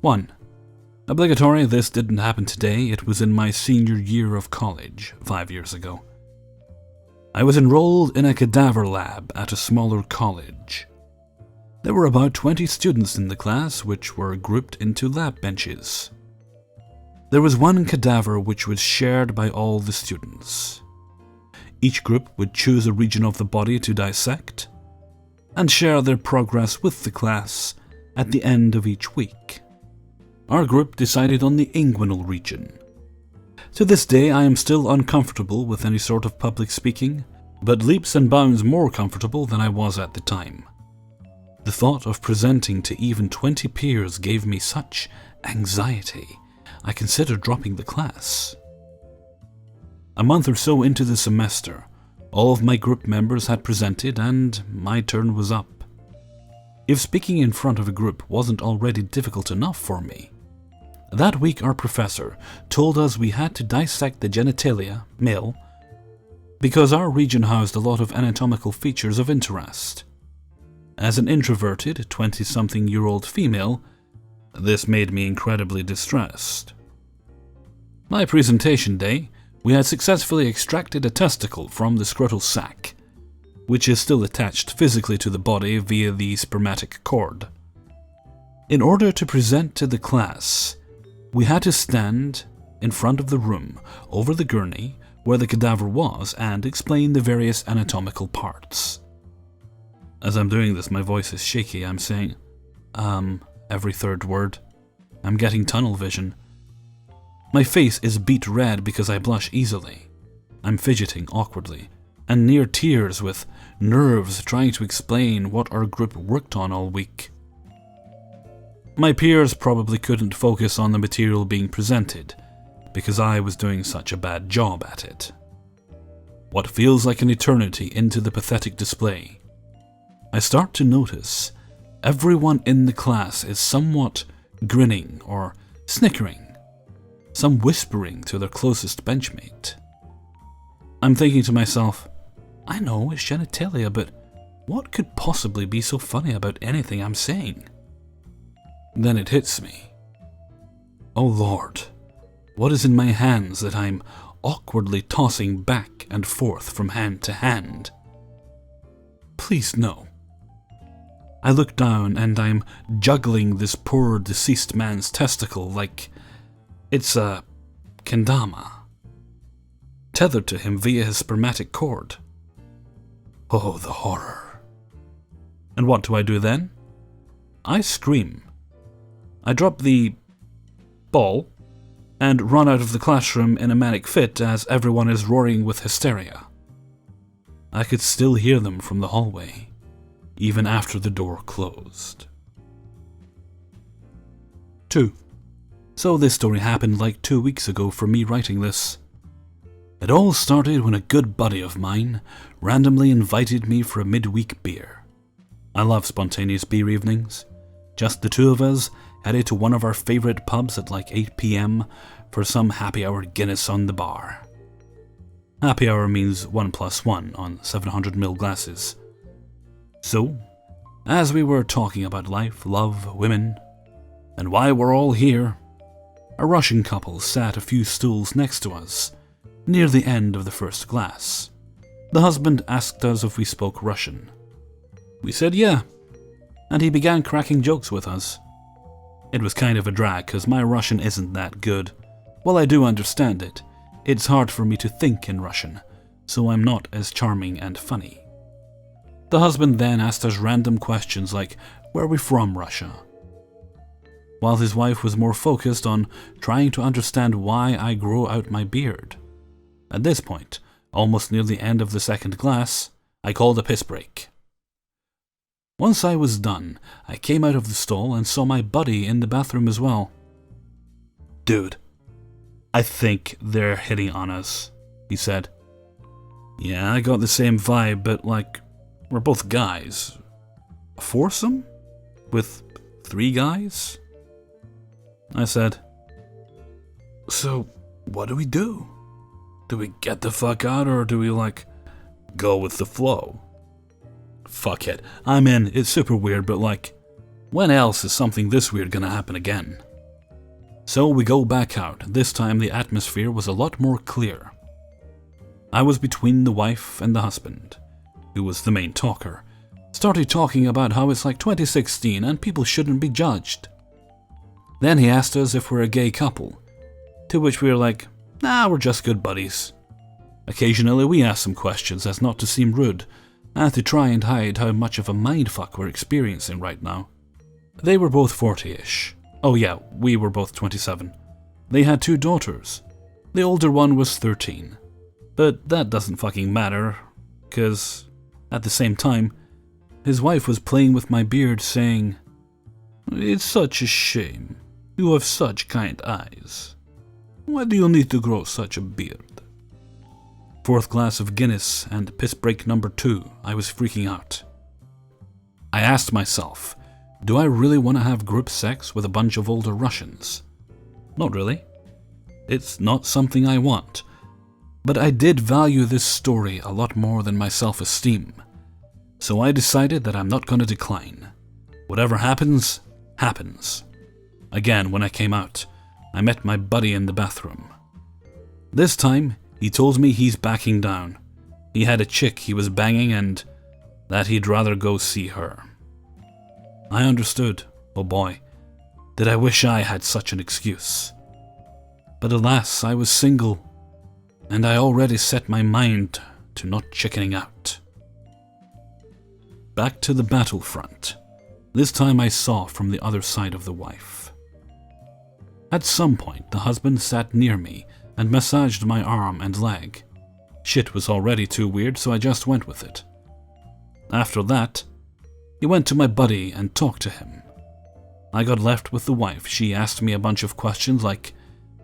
1. Obligatory, this didn't happen today, it was in my senior year of college, 5 years ago. I was enrolled in a cadaver lab at a smaller college. There were about 20 students in the class, which were grouped into lab benches. There was one cadaver which was shared by all the students. Each group would choose a region of the body to dissect and share their progress with the class at the end of each week. Our group decided on the inguinal region. To this day, I am still uncomfortable with any sort of public speaking, but leaps and bounds more comfortable than I was at the time. The thought of presenting to even 20 peers gave me such anxiety, I considered dropping the class. A month or so into the semester, all of my group members had presented and my turn was up. If speaking in front of a group wasn't already difficult enough for me, that week our professor told us we had to dissect the genitalia, male, because our region housed a lot of anatomical features of interest. As an introverted 20-something-year-old female, this made me incredibly distressed. My presentation day, we had successfully extracted a testicle from the scrotal sac, which is still attached physically to the body via the spermatic cord. In order to present to the class, we had to stand in front of the room, over the gurney, where the cadaver was, and explain the various anatomical parts. As I'm doing this, my voice is shaky. I'm saying, every third word. I'm getting tunnel vision. My face is beet red because I blush easily. I'm fidgeting awkwardly, and near tears with nerves trying to explain what our group worked on all week. My peers probably couldn't focus on the material being presented, because I was doing such a bad job at it. What feels like an eternity into the pathetic display, I start to notice everyone in the class is somewhat grinning or snickering, some whispering to their closest benchmate. I'm thinking to myself, I know it's genitalia, but what could possibly be so funny about anything I'm saying? Then it hits me. Oh Lord, what is in my hands that I'm awkwardly tossing back and forth from hand to hand? Please no. I look down and I'm juggling this poor deceased man's testicle like it's a kendama, tethered to him via his spermatic cord. Oh, the horror. And what do I do then? I scream. I drop the ball and run out of the classroom in a manic fit as everyone is roaring with hysteria. I could still hear them from the hallway, even after the door closed. 2. So this story happened like 2 weeks ago for me writing this. It all started when a good buddy of mine randomly invited me for a midweek beer. I love spontaneous beer evenings. Just the two of us headed to one of our favorite pubs at like 8 p.m. for some happy hour Guinness on the bar. Happy hour means 1+1 on 700ml glasses. So, as we were talking about life, love, women, and why we're all here, a Russian couple sat a few stools next to us, near the end of the first glass. The husband asked us if we spoke Russian. We said yeah, and he began cracking jokes with us. It was kind of a drag because my Russian isn't that good. While I do understand it, it's hard for me to think in Russian, so I'm not as charming and funny. The husband then asked us random questions like, where are we from, Russia? While his wife was more focused on trying to understand why I grow out my beard. At this point, almost near the end of the second glass, I called a piss break. Once I was done, I came out of the stall and saw my buddy in the bathroom as well. Dude, I think they're hitting on us, he said. Yeah, I got the same vibe, but like, we're both guys. A foursome? With 3 guys? I said, so what do we do? Do we get the fuck out or do we like, go with the flow? Fuck it, I'm in, it's super weird, but like, when else is something this weird gonna happen again? So we go back out. This time the atmosphere was a lot more clear. I was between the wife and the husband, who was the main talker. Started talking about how it's like 2016 and people shouldn't be judged. Then he asked us if we're a gay couple, to which we were like, nah, we're just good buddies. Occasionally we asked some questions as not to seem rude, and to try and hide how much of a mindfuck we're experiencing right now. They were both 40-ish. Oh yeah, we were both 27. They had 2 daughters. The older one was 13. But that doesn't fucking matter, cause at the same time, his wife was playing with my beard saying, "It's such a shame. You have such kind eyes. Why do you need to grow such a beard?" 4th glass of Guinness and piss break number 2, I was freaking out. I asked myself, do I really want to have group sex with a bunch of older Russians? Not really. It's not something I want. But I did value this story a lot more than my self-esteem. So I decided that I'm not going to decline. Whatever happens, happens. Again, when I came out, I met my buddy in the bathroom. This time, he told me he's backing down. He had a chick he was banging and that he'd rather go see her. I understood. Oh boy, did I wish I had such an excuse. But alas, I was single, and I already set my mind to not chickening out. Back to the battlefront. This time I saw from the other side of the wife. At some point, the husband sat near me and massaged my arm and leg. Shit was already too weird, so I just went with it. After that, he went to my buddy and talked to him. I got left with the wife. She asked me a bunch of questions like,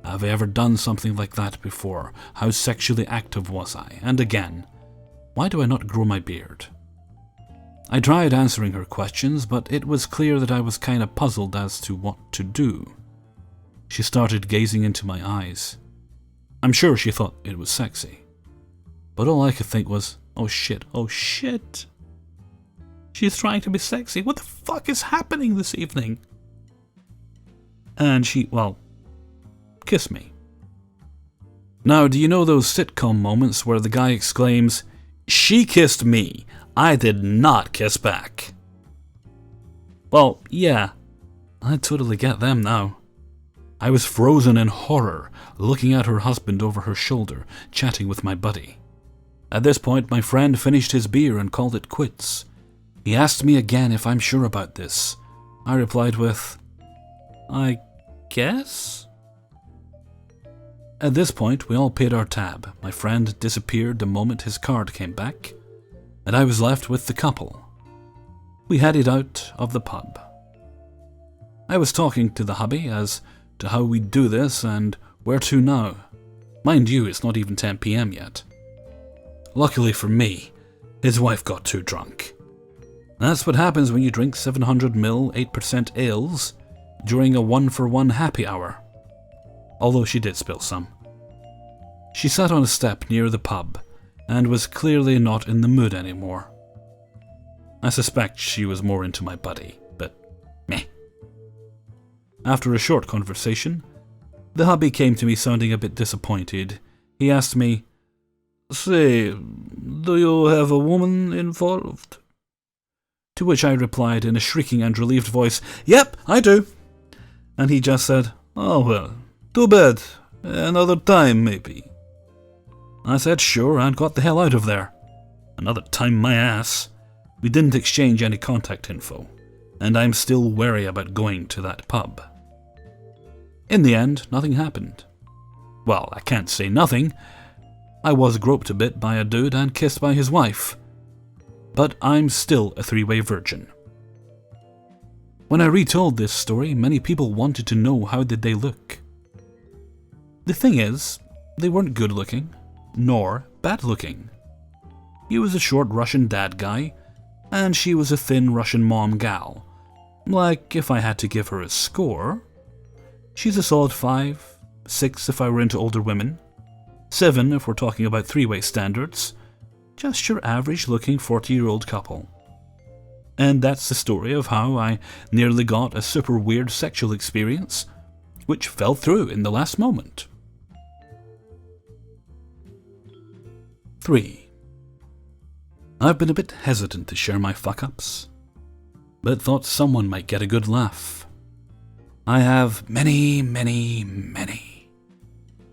have I ever done something like that before? How sexually active was I? And again, why do I not grow my beard? I tried answering her questions, but it was clear that I was kinda puzzled as to what to do. She started gazing into my eyes. I'm sure she thought it was sexy. But all I could think was, oh shit, oh shit. She's trying to be sexy. What the fuck is happening this evening? And she, well, kissed me. Now, do you know those sitcom moments where the guy exclaims, "She kissed me, I did not kiss back"? Well, yeah, I totally get them now. I was frozen in horror, looking at her husband over her shoulder, chatting with my buddy. At this point, my friend finished his beer and called it quits. He asked me again if I'm sure about this. I replied with, I guess? At this point, we all paid our tab. My friend disappeared the moment his card came back, and I was left with the couple. We headed out of the pub. I was talking to the hubby as to how we'd do this and where to now. Mind you, it's not even 10 PM yet. Luckily for me, his wife got too drunk. That's what happens when you drink 700ml 8% ales during a 1-for-1 happy hour. Although she did spill some. She sat on a step near the pub and was clearly not in the mood anymore. I suspect she was more into my buddy, but meh. After a short conversation, the hubby came to me sounding a bit disappointed. He asked me, "Say, do you have a woman involved?" To which I replied in a shrieking and relieved voice, "Yep, I do." And he just said, "Oh well, too bad. Another time, maybe." I said sure and got the hell out of there. Another time my ass. We didn't exchange any contact info, and I'm still wary about going to that pub. In the end, nothing happened. Well, I can't say nothing. I was groped a bit by a dude and kissed by his wife. But I'm still a 3-way virgin. When I retold this story, many people wanted to know how did they look. The thing is, they weren't good looking, nor bad looking. He was a short Russian dad guy, and she was a thin Russian mom gal. Like, if I had to give her a score, she's a solid 5, 6 if I were into older women, 7 if we're talking about 3-way standards, just your average looking 40-year-old couple. And that's the story of how I nearly got a super weird sexual experience which fell through in the last moment. 3. I've been a bit hesitant to share my fuck-ups, but thought someone might get a good laugh. I have many,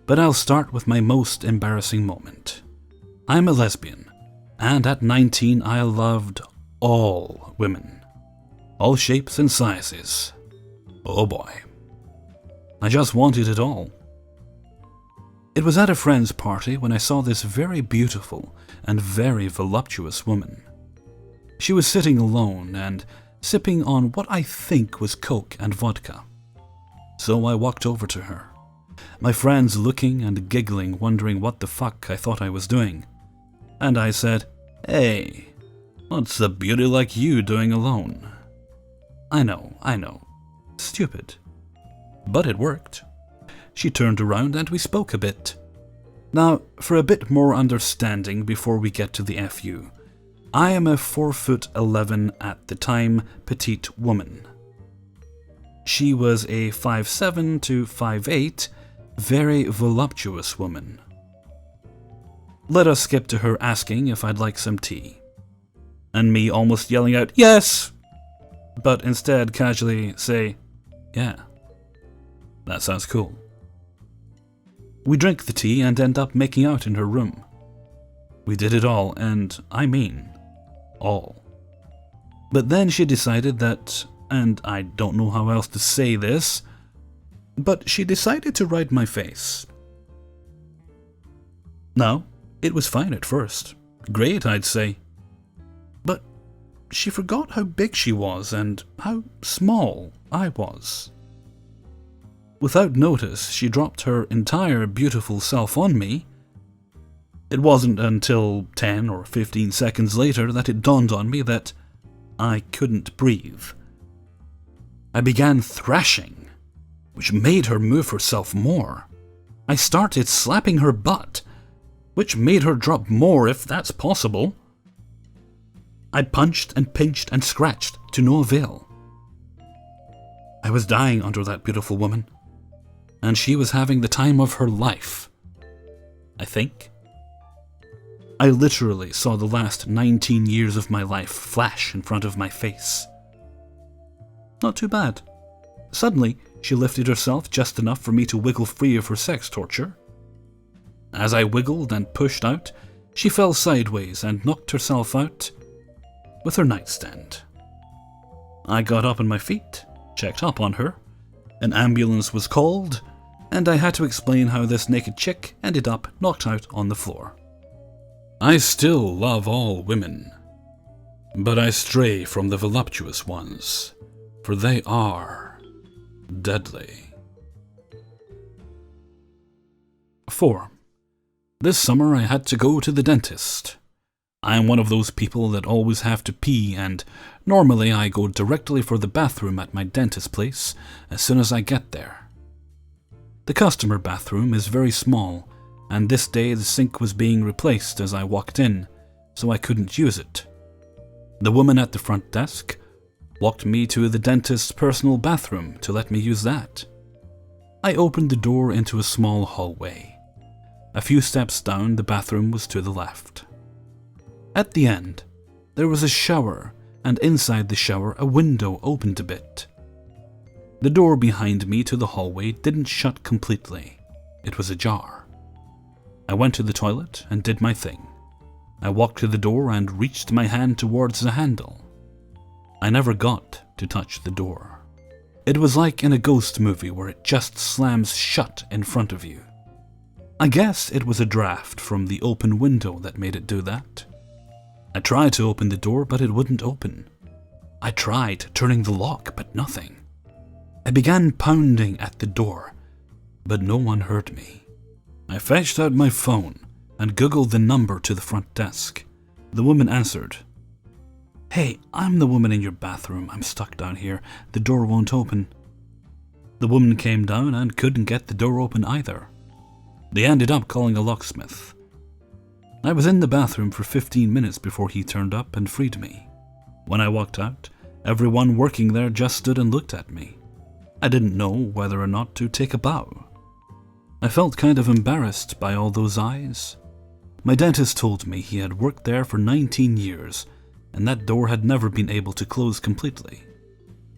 but I'll start with my most embarrassing moment. I'm a lesbian, and at 19 I loved all women. All shapes and sizes. Oh boy. I just wanted it all. It was at a friend's party when I saw this very beautiful and very voluptuous woman. She was sitting alone and sipping on what I think was Coke and vodka. So I walked over to her, my friends looking and giggling, wondering what the fuck I thought I was doing. And I said, "Hey, what's a beauty like you doing alone?" I know. Stupid. But it worked. She turned around and we spoke a bit. Now, for a bit more understanding before we get to the FU, I am a 4'11" at the time petite woman. She was a 5'7" to 5'8", very voluptuous woman. Let us skip to her asking if I'd like some tea, and me almost yelling out, "Yes!" but instead casually say, "Yeah, that sounds cool." We drink the tea and end up making out in her room. We did it all, and I mean all. But then she decided that, and I don't know how else to say this, but she decided to ride my face. Now, it was fine at first. Great, I'd say. But she forgot how big she was and how small I was. Without notice, she dropped her entire beautiful self on me. It wasn't until 10 or 15 seconds later that it dawned on me that I couldn't breathe. I began thrashing, which made her move herself more. I started slapping her butt, which made her drop more if that's possible. I punched and pinched and scratched to no avail. I was dying under that beautiful woman, and she was having the time of her life, I think. I literally saw the last 19 years of my life flash in front of my face. Not too bad. Suddenly, she lifted herself just enough for me to wiggle free of her sex torture. As I wiggled and pushed out, she fell sideways and knocked herself out with her nightstand. I got up on my feet, checked up on her, an ambulance was called, and I had to explain how this naked chick ended up knocked out on the floor. I still love all women, but I stray from the voluptuous ones, for they are deadly. 4. This summer I had to go to the dentist. I am one of those people that always have to pee, and normally I go directly for the bathroom at my dentist place as soon as I get there. The customer bathroom is very small, and this day the sink was being replaced as I walked in, so I couldn't use it. The woman at the front desk walked me to the dentist's personal bathroom to let me use that. I opened the door into a small hallway. A few steps down, the bathroom was to the left. At the end, there was a shower, and inside the shower a window opened a bit. The door behind me to the hallway didn't shut completely. It was ajar. I went to the toilet and did my thing. I walked to the door and reached my hand towards the handle. I never got to touch the door. It was like in a ghost movie where it just slams shut in front of you. I guess it was a draft from the open window that made it do that. I tried to open the door, but it wouldn't open. I tried turning the lock, but nothing. I began pounding at the door, but no one heard me. I fetched out my phone and googled the number to the front desk. The woman answered. "Hey, I'm the woman in your bathroom. I'm stuck down here. The door won't open." The woman came down and couldn't get the door open either. They ended up calling a locksmith. I was in the bathroom for 15 minutes before he turned up and freed me. When I walked out, everyone working there just stood and looked at me. I didn't know whether or not to take a bow. I felt kind of embarrassed by all those eyes. My dentist told me he had worked there for 19 years, and that door had never been able to close completely.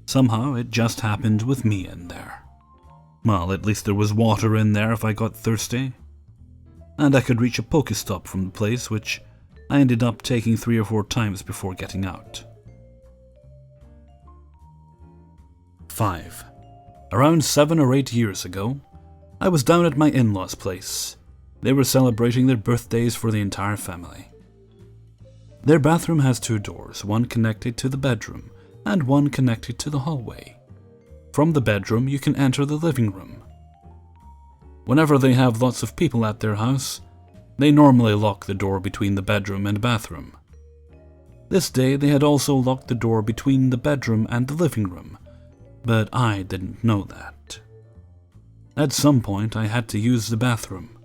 Somehow it just happened with me in there. Well, at least there was water in there if I got thirsty. And I could reach a Pokestop from the place, which I ended up taking 3 or 4 times before getting out. 5. Around 7 or 8 years ago, I was down at my in-laws' place. They were celebrating their birthdays for the entire family. Their bathroom has 2 doors, one connected to the bedroom and one connected to the hallway. From the bedroom, you can enter the living room. Whenever they have lots of people at their house, they normally lock the door between the bedroom and bathroom. This day, they had also locked the door between the bedroom and the living room, but I didn't know that. At some point, I had to use the bathroom.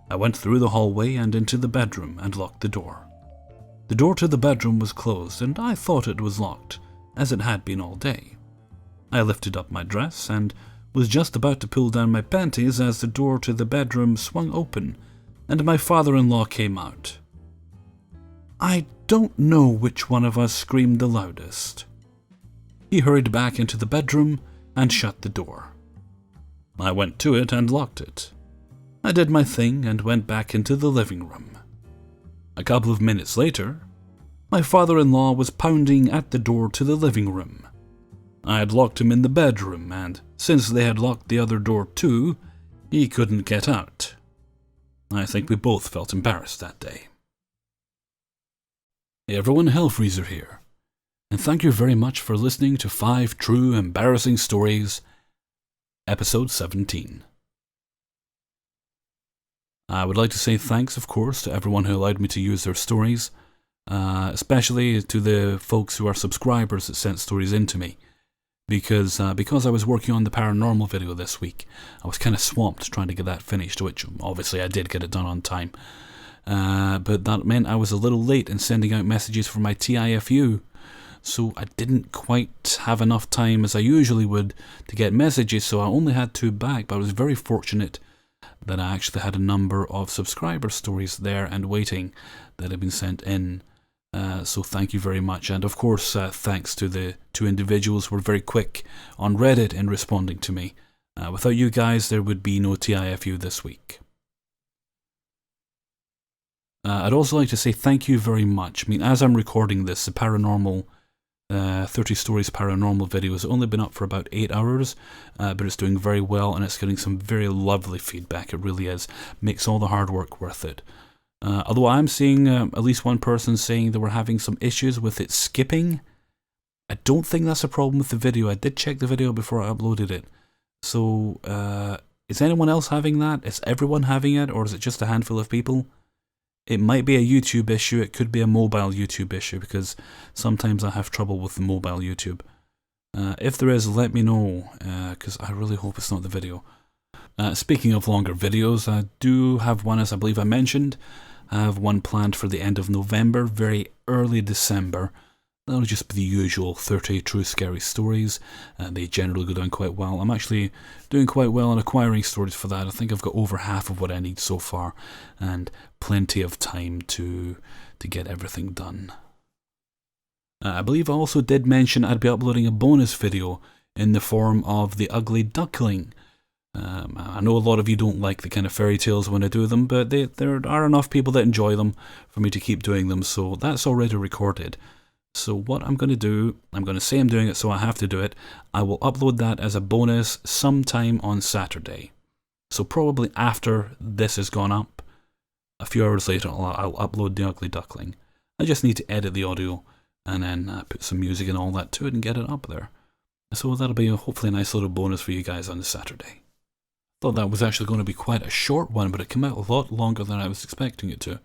I went through the hallway and into the bedroom and locked the door. The door to the bedroom was closed, and I thought it was locked, as it had been all day. I lifted up my dress and was just about to pull down my panties as the door to the bedroom swung open, and my father-in-law came out. I don't know which one of us screamed the loudest. He hurried back into the bedroom and shut the door. I went to it and locked it. I did my thing and went back into the living room. A couple of minutes later, my father-in-law was pounding at the door to the living room. I had locked him in the bedroom, and since they had locked the other door too, he couldn't get out. I think we both felt embarrassed that day. Hey everyone, Hellfreezer here, and thank you very much for listening to 5 True Embarrassing Stories, Episode 17. I would like to say thanks, of course, to everyone who allowed me to use their stories, especially to the folks who are subscribers that sent stories in to me. Because I was working on the paranormal video this week, I was kind of swamped trying to get that finished, which obviously I did get it done on time. But that meant I was a little late in sending out messages for my TIFU, so I didn't quite have enough time as I usually would to get messages, so I only had 2 back, but I was very fortunate that I actually had a number of subscriber stories there and waiting that had been sent in. So thank you very much, and of course thanks to the 2 individuals who were very quick on Reddit in responding to me. Without you guys, there would be no TIFU this week. I'd also like to say thank you very much. I mean, as I'm recording this, the paranormal 30 Stories Paranormal video has only been up for about 8 hours, but it's doing very well and it's getting some very lovely feedback. It really is. Makes all the hard work worth it. Although I'm seeing at least one person saying they were having some issues with it skipping. I don't think that's a problem with the video. I did check the video before I uploaded it. So, is anyone else having that? Is everyone having it, or is it just a handful of people? It might be a YouTube issue. It could be a mobile YouTube issue, because sometimes I have trouble with the mobile YouTube. If there is, let me know, because I really hope it's not the video. Speaking of longer videos, I do have one, as I believe I mentioned. I have one planned for the end of November, very early December. That'll just be the usual 30 true scary stories. They generally go down quite well. I'm actually doing quite well in acquiring stories for that. I think I've got over half of what I need so far, and plenty of time to get everything done. I believe I also did mention I'd be uploading a bonus video in the form of The Ugly Duckling. I know a lot of you don't like the kind of fairy tales when I do them, but there are enough people that enjoy them for me to keep doing them, so that's already recorded. So what I'm going to do, I'm going to say I'm doing it, so I have to do it. I will upload that as a bonus sometime on Saturday. So probably after this has gone up, a few hours later I'll upload The Ugly Duckling. I just need to edit the audio and then put some music and all that to it and get it up there. So that'll be hopefully a nice little bonus for you guys on the Saturday. Thought that was actually going to be quite a short one, but it came out a lot longer than I was expecting it to.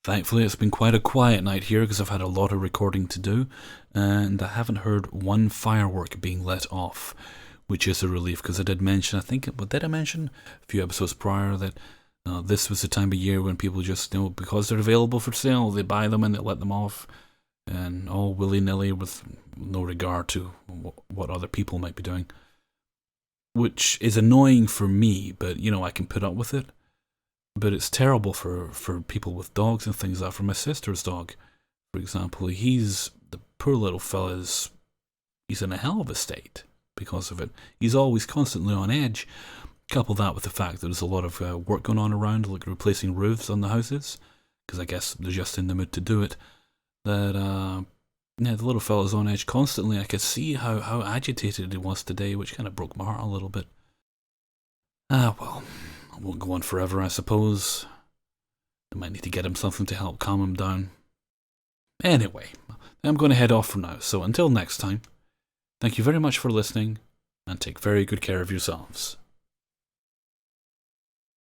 Thankfully, it's been quite a quiet night here because I've had a lot of recording to do, and I haven't heard one firework being let off, which is a relief, because I did mention, did I mention a few episodes prior that this was the time of year when people just, because they're available for sale, they buy them and they let them off. and all willy-nilly with no regard to what other people might be doing. Which is annoying for me, but I can put up with it. But it's terrible for people with dogs and things like that. For my sister's dog, for example, the poor little fella's, he's in a hell of a state because of it. He's always constantly on edge. Couple that with the fact that there's a lot of work going on around, like replacing roofs on the houses, because I guess they're just in the mood to do it. That the little fella's on edge constantly. I could see how agitated he was today, which kind of broke my heart a little bit. Well, I won't go on forever, I suppose. I might need to get him something to help calm him down. Anyway, I'm going to head off for now, so until next time, thank you very much for listening, and take very good care of yourselves.